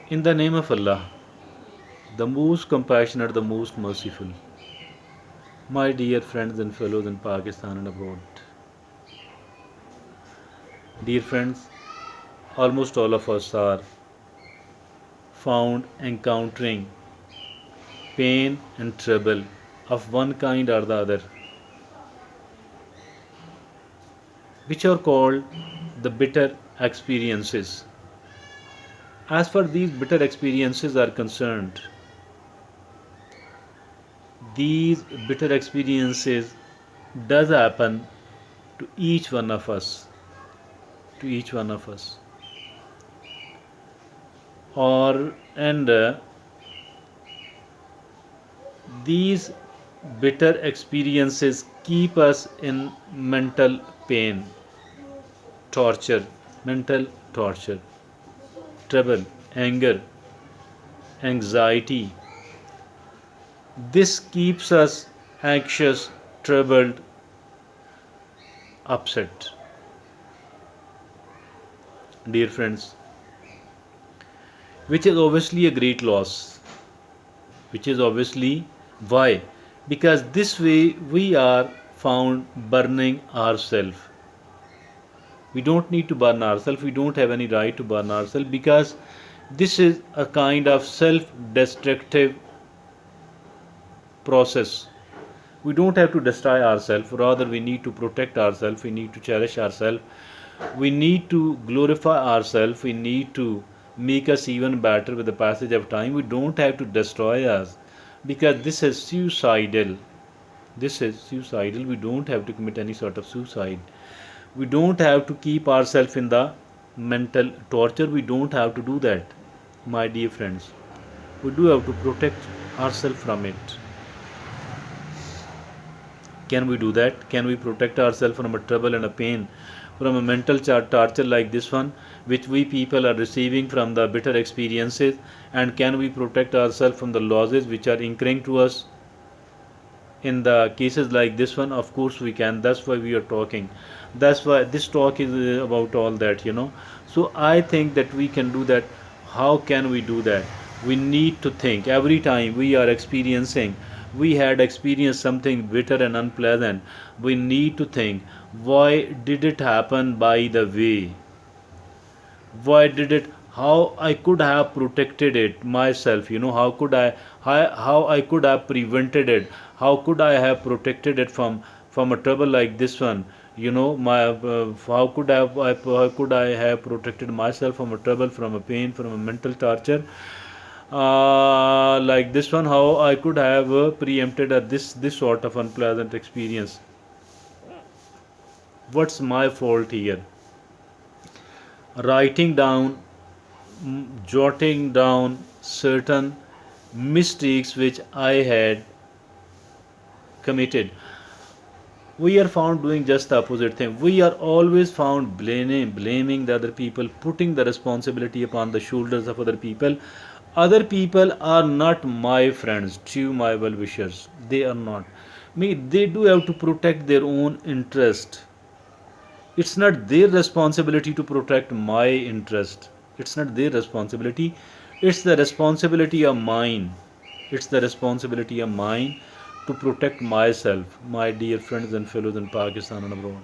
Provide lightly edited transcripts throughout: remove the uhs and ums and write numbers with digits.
In the name of Allah, the most compassionate, the most merciful, my dear friends and fellows in Pakistan and abroad. Dear friends, almost all of us are found encountering pain and trouble of one kind or the other, which are called the bitter experiences. As far these bitter experiences are concerned, these bitter experiences does happen to each one of us, to each one of us. Or and these bitter experiences keep us in mental pain, torture, mental torture, trouble, anger, anxiety. This keeps us anxious, troubled, upset. Dear friends, which is obviously a great loss. Which is obviously why? Because this way we are found burning ourselves. We don't need to burn ourselves, we don't have any right to burn ourselves because this is a kind of self destructive process. We don't have to destroy ourselves, rather, we need to protect ourselves, we need to cherish ourselves, we need to glorify ourselves, we need to make us even better with the passage of time. We don't have to destroy us because this is suicidal. This is suicidal. We don't have to commit any sort of suicide. We don't have to keep ourselves in the mental torture. We don't have to do that, my dear friends. We do have to protect ourselves from it. Can we do that? Can we protect ourselves from a trouble and a pain, from a mental torture like this one, which we people are receiving from the bitter experiences? And can we protect ourselves from the losses which are incurring to us in the cases like this one? Of course we can. That's why we are talking. That's why this talk is about all that. So I think that we can do that. How can we do that? We need to think every time we are experiencing, we had experienced something bitter and unpleasant, we need to think, why did it happen? By the way, why did it, how I could have protected it myself, how I could have prevented it, how could I have protected it from a trouble like this one. My how could I have protected myself from a trouble, from a pain, from a mental torture like this one. How I could have preempted this sort of unpleasant experience. What's my fault here? Writing down, jotting down certain mistakes which I had committed. We are found doing just the opposite thing. We are always found blaming the other people, putting the responsibility upon the shoulders of other people. Other people are not my friends, true my well wishers. They are not. They do have to protect their own interest. It's not their responsibility to protect my interest. It's not their responsibility. It's the responsibility of mine. It's the responsibility of mine to protect myself, my dear friends and fellows in Pakistan and abroad.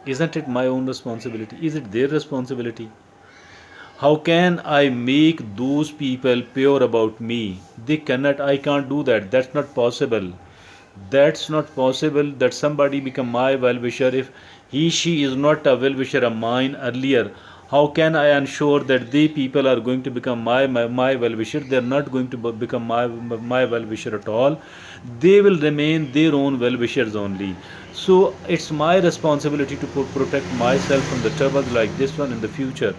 Isn't it my own responsibility? Is it their responsibility? How can I make those people pure about me? They cannot, I can't do that. That's not possible. That's not possible that somebody become my well wisher if she is not a well wisher of mine earlier. How can I ensure that they people are going to become my well wisher? They are not going to become my well wisher at all. They will remain their own well wishers only. So it's my responsibility to protect myself from the troubles like this one in the future.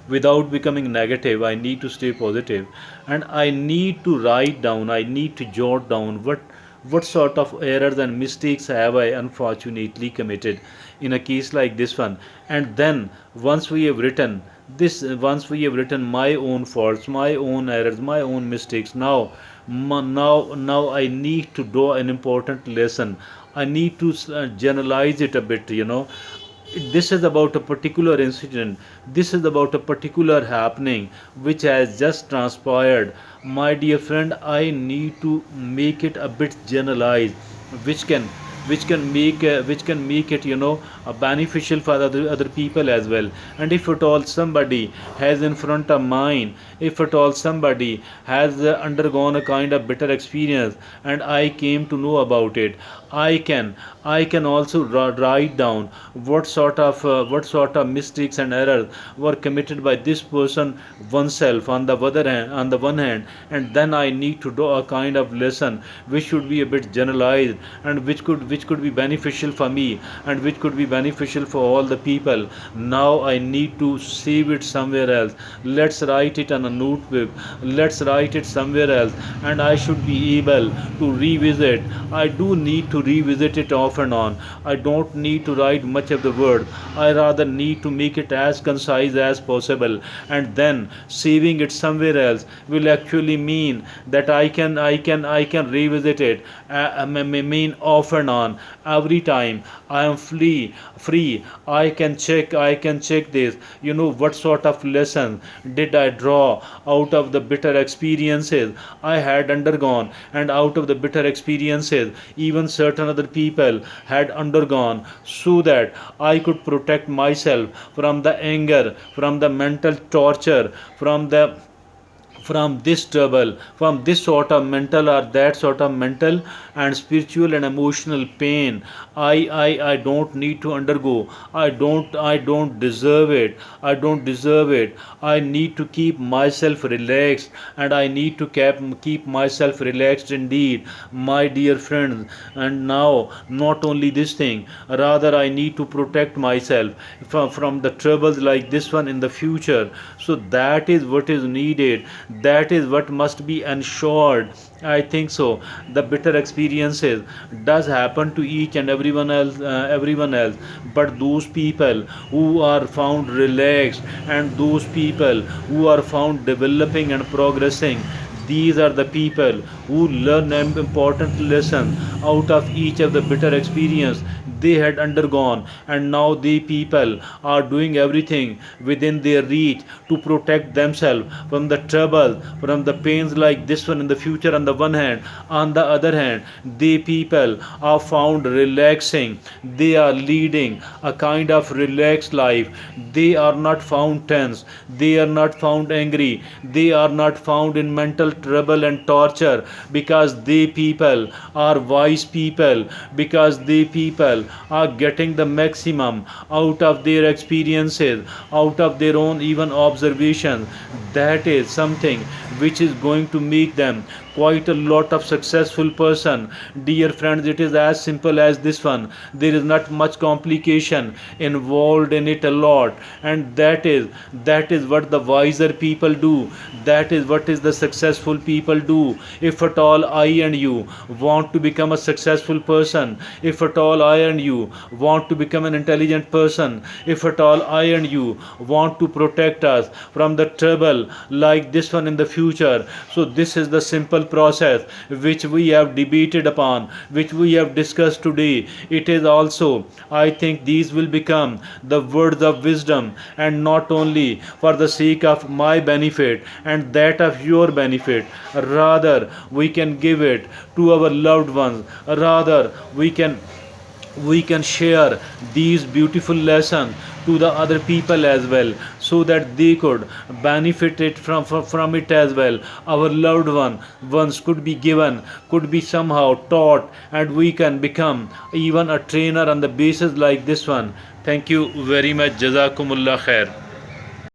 Without becoming negative, I need to stay positive, and I need to write down, I need to jot down what sort of errors and mistakes have I unfortunately committed in a case like this one. And then once we have written this, once we have written my own faults, my own errors, my own mistakes, now I need to draw an important lesson. I need to generalize it a bit. This is about a particular incident, this is about a particular happening which has just transpired. My dear friend, I need to make it a bit generalized, which can which can make it, beneficial for other people as well. And if at all somebody has in front of mine, if at all somebody has undergone a kind of bitter experience and I came to know about it, I can I can also write down what sort of mistakes and errors were committed by this person oneself on the one hand, and then I need to do a kind of lesson which should be a bit generalized and which could be beneficial for me and which could be beneficial for all the people. Now I need to save it somewhere else. Let's write it on a notebook. Let's write it somewhere else, and I should be able to revisit. I do need to revisit it off and on. I don't need to write much of the word. I rather need to make it as concise as possible, and then saving it somewhere else will actually mean that I can revisit it. Mean off and on every time I am free. I can check this. What sort of lesson did I draw out of the bitter experiences I had undergone, and out of the bitter experiences even certain other people had undergone, so that I could protect myself from the anger, from the mental torture, from this trouble, from this sort of mental or that sort of mental and spiritual and emotional pain. I don't need to undergo. I don't deserve it. I don't deserve it. I need to keep myself relaxed, and I need to keep myself relaxed indeed, my dear friends. And now, not only this thing, rather I need to protect myself from the troubles like this one in the future. So that is what is needed, that is what must be ensured. I think so. The bitter experiences does happen to each and everyone else. But those people who are found relaxed, and those people who are found developing and progressing, these are the people who learn an important lesson out of each of the bitter experience they had undergone, and now the people are doing everything within their reach to protect themselves from the trouble, from the pains like this one in the future on the one hand. On the other hand, the people are found relaxing, they are leading a kind of relaxed life. They are not found tense, they are not found angry, they are not found in mental trouble and torture, because they people are wise people, because they people are getting the maximum out of their experiences, out of their own even observations. That is something which is going to make them quite a lot of successful person. Dear friends, it is as simple as this one. There is not much complication involved in it a lot, and that is what the wiser people do. That is what is the successful people do. If at all I and you want to become a successful person, if at all I and you want to become an intelligent person, if at all I and you want to protect us from the trouble like this one in the future, so this is the simple process which we have debated upon, which we have discussed today. It is also, I think, these will become the words of wisdom, and not only for the sake of my benefit and that of your benefit, rather we can give it to our loved ones, rather we can share these beautiful lessons to the other people as well, so that they could benefit it from it as well. Our loved ones could be given, could be somehow taught, and we can become even a trainer on the basis like this one. Thank you very much. Jazakumullah khair.